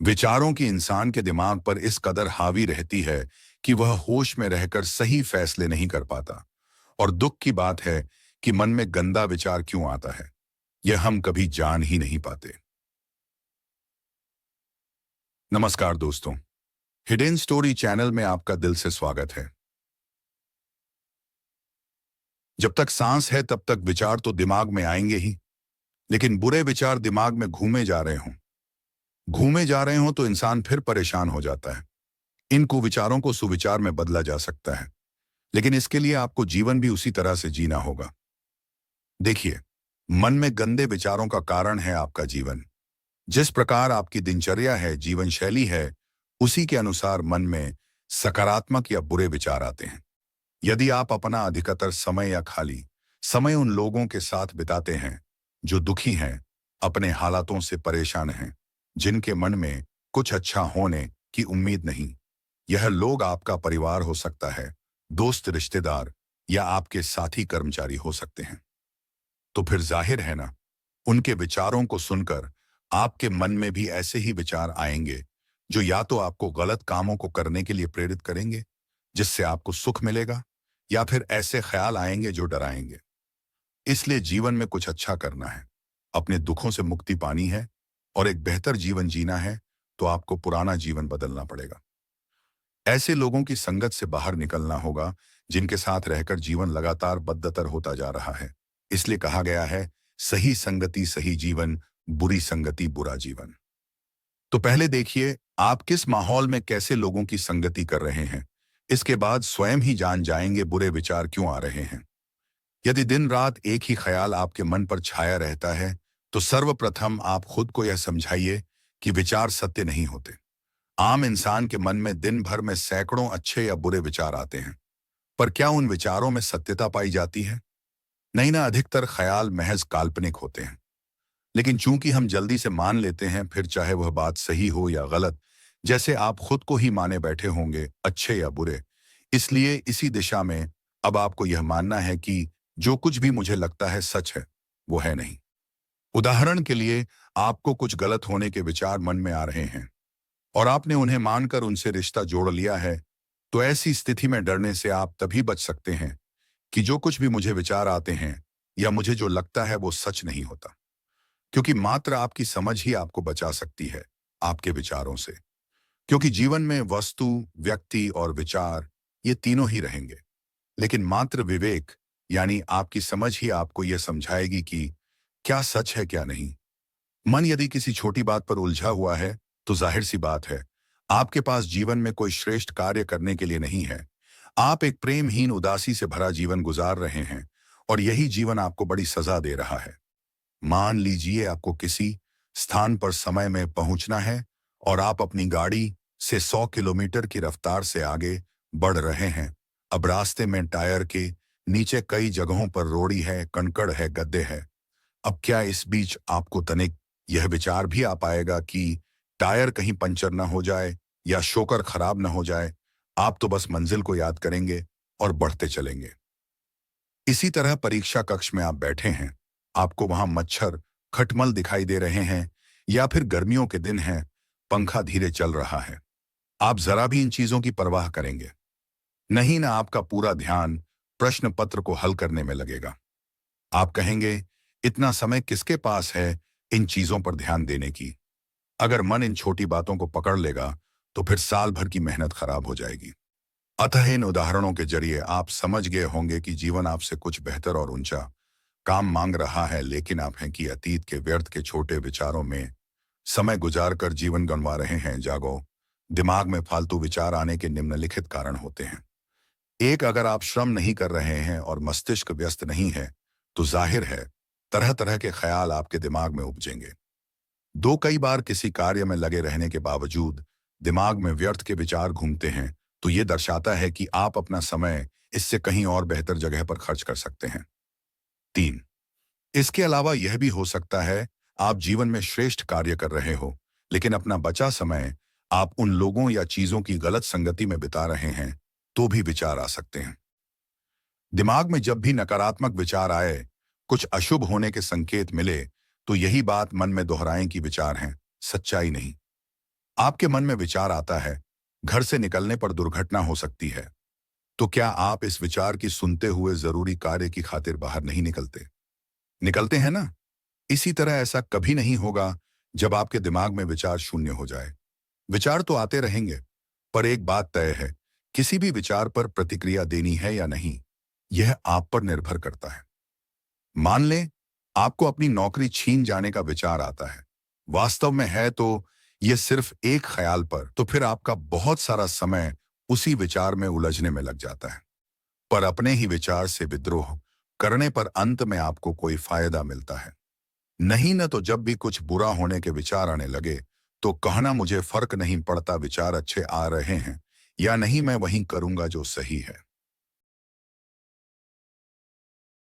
विचारों की इंसान के दिमाग पर इस कदर हावी रहती है कि वह होश में रहकर सही फैसले नहीं कर पाता। और दुख की बात है कि मन में गंदा विचार क्यों आता है, यह हम कभी जान ही नहीं पाते। नमस्कार दोस्तों, हिडन स्टोरी चैनल में आपका दिल से स्वागत है। जब तक सांस है तब तक विचार तो दिमाग में आएंगे ही, लेकिन बुरे विचार दिमाग में घूमे जा रहे हों तो इंसान फिर परेशान हो जाता है। इन कुविचारों को सुविचार में बदला जा सकता है, लेकिन इसके लिए आपको जीवन भी उसी तरह से जीना होगा। देखिए, मन में गंदे विचारों का कारण है आपका जीवन। जिस प्रकार आपकी दिनचर्या है, जीवन शैली है, उसी के अनुसार मन में सकारात्मक या बुरे विचार आते हैं। यदि आप अपना अधिकतर समय या खाली समय उन लोगों के साथ बिताते हैं जो दुखी हैं, अपने हालातों से परेशान हैं, जिनके मन में कुछ अच्छा होने की उम्मीद नहीं, यह लोग आपका परिवार हो सकता है, दोस्त, रिश्तेदार या आपके साथी कर्मचारी हो सकते हैं, तो फिर जाहिर है ना, उनके विचारों को सुनकर आपके मन में भी ऐसे ही विचार आएंगे जो या तो आपको गलत कामों को करने के लिए प्रेरित करेंगे जिससे आपको सुख मिलेगा, या फिर ऐसे ख्याल आएंगे जो डराएंगे। इसलिए जीवन में कुछ अच्छा करना है, अपने दुखों से मुक्ति पानी है और एक बेहतर जीवन जीना है, तो आपको पुराना जीवन बदलना पड़ेगा। ऐसे लोगों की संगत से बाहर निकलना होगा जिनके साथ रहकर जीवन लगातार बदतर होता जा रहा है। इसलिए कहा गया है, सही संगति सही जीवन, बुरी संगति बुरा जीवन। तो पहले देखिए, आप किस माहौल में कैसे लोगों की संगति कर रहे हैं। इसके बाद स्वयं ही जान जाएंगे बुरे विचार क्यों आ रहे हैं। यदि दिन रात एक ही ख्याल आपके मन पर छाया रहता है, तो सर्वप्रथम आप खुद को यह समझाइए कि विचार सत्य नहीं होते। आम इंसान के मन में दिन भर में सैकड़ों अच्छे या बुरे विचार आते हैं, पर क्या उन विचारों में सत्यता पाई जाती है? नहीं ना, अधिकतर ख्याल महज काल्पनिक होते हैं। लेकिन चूंकि हम जल्दी से मान लेते हैं, फिर चाहे वह बात सही हो या गलत, जैसे आप खुद को ही माने बैठे होंगे, अच्छे या बुरे। इसलिए इसी दिशा में अब आपको यह मानना है कि जो कुछ भी मुझे लगता है सच है, वो है नहीं। उदाहरण के लिए, आपको कुछ गलत होने के विचार मन में आ रहे हैं और आपने उन्हें मानकर उनसे रिश्ता जोड़ लिया है, तो ऐसी स्थिति में डरने से आप तभी बच सकते हैं कि जो कुछ भी मुझे विचार आते हैं या मुझे जो लगता है वो सच नहीं होता, क्योंकि मात्र आपकी समझ ही आपको बचा सकती है आपके विचारों से। क्योंकि जीवन में वस्तु, व्यक्ति और विचार, ये तीनों ही रहेंगे, लेकिन मात्र विवेक यानी आपकी समझ ही आपको यह समझाएगी कि क्या सच है क्या नहीं। मन यदि किसी छोटी बात पर उलझा हुआ है, तो जाहिर सी बात है, आपके पास जीवन में कोई श्रेष्ठ कार्य करने के लिए नहीं है। आप एक प्रेमहीन, उदासी से भरा जीवन गुजार रहे हैं और यही जीवन आपको बड़ी सजा दे रहा है। मान लीजिए आपको किसी स्थान पर समय में पहुंचना है और आप अपनी गाड़ी से 100 किलोमीटर की रफ्तार से आगे बढ़ रहे हैं। अब रास्ते में टायर के नीचे कई जगहों पर रोड़ी है, कंकड़ है, गड्ढे हैं। अब क्या इस बीच आपको तनिक यह विचार भी आ पाएगा कि टायर कहीं पंचर न हो जाए या शोकर खराब न हो जाए? आप तो बस मंजिल को याद करेंगे और बढ़ते चलेंगे। इसी तरह परीक्षा कक्ष में आप बैठे हैं, आपको वहां मच्छर, खटमल दिखाई दे रहे हैं, या फिर गर्मियों के दिन हैं, पंखा धीरे चल रहा है। आप जरा भी इन चीजों की परवाह करेंगे नहीं ना, आपका पूरा ध्यान प्रश्न पत्र को हल करने में लगेगा। आप कहेंगे, इतना समय किसके पास है इन चीजों पर ध्यान देने की। अगर मन इन छोटी बातों को पकड़ लेगा, तो फिर साल भर की मेहनत खराब हो जाएगी। अतः इन उदाहरणों के जरिए आप समझ गए होंगे कि जीवन आपसे कुछ बेहतर और ऊंचा काम मांग रहा है, लेकिन आप हैं कि अतीत के व्यर्थ के छोटे विचारों में समय गुजार कर जीवन गंवा रहे हैं। जागो, दिमाग में फालतू विचार आने के निम्नलिखित कारण होते हैं। एक, अगर आप श्रम नहीं कर रहे हैं और मस्तिष्क व्यस्त नहीं है, तो जाहिर है तरह तरह के ख्याल आपके दिमाग में उपजेंगे। दो, कई बार किसी कार्य में लगे रहने के बावजूद दिमाग में व्यर्थ के विचार घूमते हैं, तो ये दर्शाता है कि आप अपना समय इससे कहीं और बेहतर जगह पर खर्च कर सकते हैं। 3, इसके अलावा यह भी हो सकता है आप जीवन में श्रेष्ठ कार्य कर रहे हो, लेकिन अपना बचा समय आप उन लोगों या चीजों की गलत संगति में बिता रहे हैं, तो भी विचार आ सकते हैं। दिमाग में जब भी नकारात्मक विचार आए, कुछ अशुभ होने के संकेत मिले, तो यही बात मन में दोहराएं कि विचार हैं, सच्चाई नहीं। आपके मन में विचार आता है, घर से निकलने पर दुर्घटना हो सकती है। तो क्या आप इस विचार की सुनते हुए जरूरी कार्य की खातिर बाहर नहीं निकलते? निकलते हैं ना? इसी तरह ऐसा कभी नहीं होगा जब आपके दिमाग में विचार शून्य हो जाए। विचार तो आते रहेंगे, पर एक बात तय है, किसी भी विचार पर प्रतिक्रिया देनी है या नहीं, यह आप पर निर्भर करता है। मान लें, आपको अपनी नौकरी छीन जाने का विचार आता है। वास्तव में है तो यह सिर्फ एक ख्याल पर, तो फिर आपका बहुत सारा समय उसी विचार में उलझने में लग जाता है। पर अपने ही विचार से विद्रोह करने पर अंत में आपको कोई फायदा मिलता है नहीं। न तो जब भी कुछ बुरा होने के विचार आने लगे तो कहना मुझे फर्क नहीं पड़ता, विचार अच्छे आ रहे हैं या नहीं, मैं वही करूंगा जो सही है।